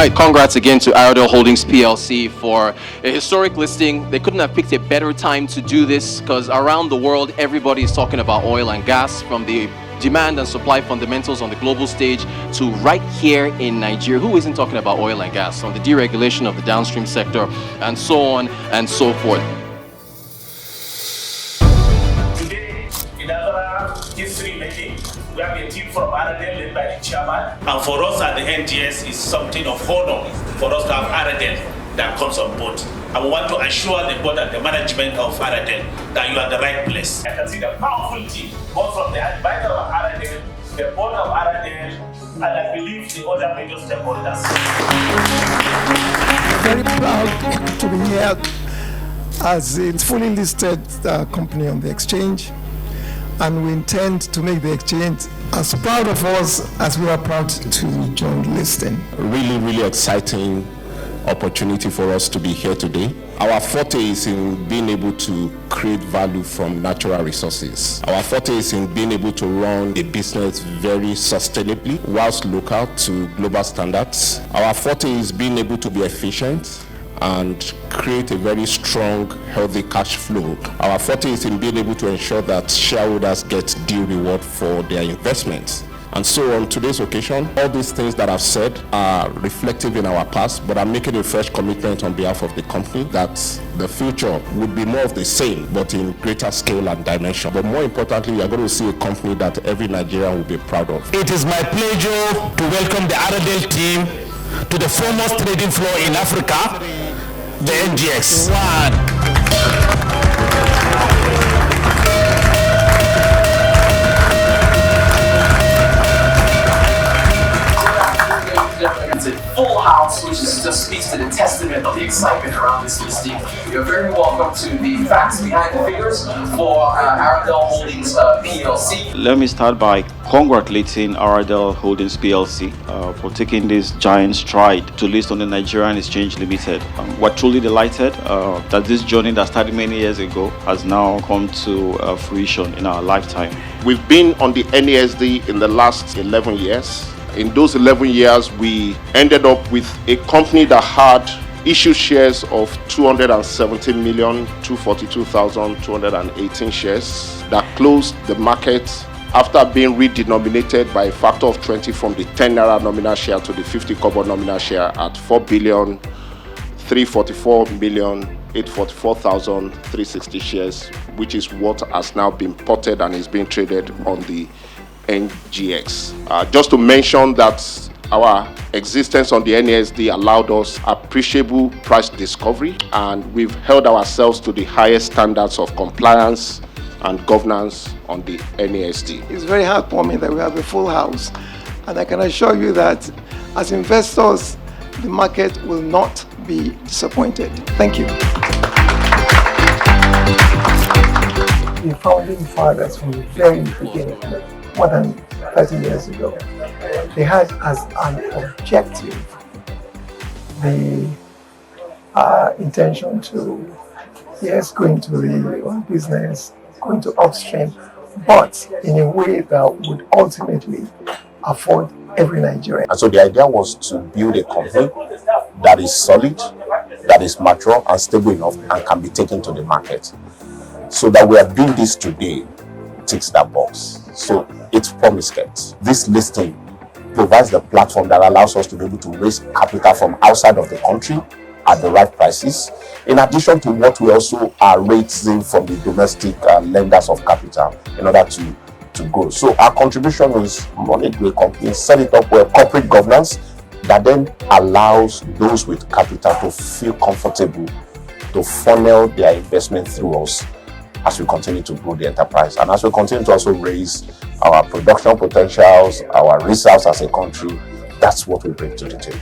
right, congrats again to Aradel Holdings PLC for a historic listing. They couldn't have picked a better time to do this because around the world, everybody is talking about oil and gas, from the demand and supply fundamentals on the global stage to right here in Nigeria. Who isn't talking about oil and gas, on the deregulation of the downstream sector, and so on and so forth? Today, in another history making, we have a team from Aradel led by the chairman. And for us at the NGX, it's something of honor for us to have Aradel that comes on board. And we want to assure the board and the management of Aradel that you are the right place. I can see the powerful team, both from the advisor of Aradel, the board of Aradel, and I believe the other major stakeholders. Very proud to be here as a fully listed company on the exchange, and we intend to make the exchange as proud of us as we are proud to join the listing. Really exciting opportunity for us to be here today. Our forte is in being able to create value from natural resources. Our forte is in being able to run a business very sustainably whilst local to global standards. Our forte is being able to be efficient and create a very strong, healthy cash flow. Our forte is in being able to ensure that shareholders get due reward for their investments. And so on today's occasion, all these things that I've said are reflective in our past, but I'm making a fresh commitment on behalf of the company that the future would be more of the same, but in greater scale and dimension. But more importantly, you're going to see a company that every Nigerian will be proud of. It is my pleasure to welcome the Aradel team to the foremost trading floor in Africa, the NGX. It's a full house, which just speaks to the testament of the excitement around this listing. You're very welcome to the facts behind the figures for Aradel Holdings PLC. Let me start by congratulating Aradel Holdings PLC for taking this giant stride to list on the Nigerian Exchange Limited. We're truly delighted that this journey that started many years ago has now come to fruition in our lifetime. We've been on the NASD in the last 11 years. In those 11 years, we ended up with a company that had issued shares of 217,242,218 shares that closed the market after being redenominated by a factor of 20 from the 10 naira nominal share to the 50 kobo nominal share at 4,344,844,360 shares, which is what has now been ported and is being traded on the NGX. Just to mention that our existence on the NASD allowed us appreciable price discovery, and we've held ourselves to the highest standards of compliance and governance on the NASD. It's very heartwarming that we have a full house, and I can assure you that as investors, the market will not be disappointed. Thank you. The founding fathers from the very beginning, more than 30 years ago, they had as an objective the intention to, yes, go into the oil business, go into upstream, but in a way that would ultimately afford every Nigerian. And so the idea was to build a company that is solid, that is mature and stable enough and can be taken to the market. So that we are doing this today ticks that box. So it's promise kept. This listing provides the platform that allows us to be able to raise capital from outside of the country at the right prices, in addition to what we also are raising from the domestic lenders of capital in order to grow. So our contribution is run a great company, set it up with corporate governance that then allows those with capital to feel comfortable to funnel their investment through us as we continue to grow the enterprise and as we continue to also raise our production potentials, our reserves as a country. That's what we bring to the table.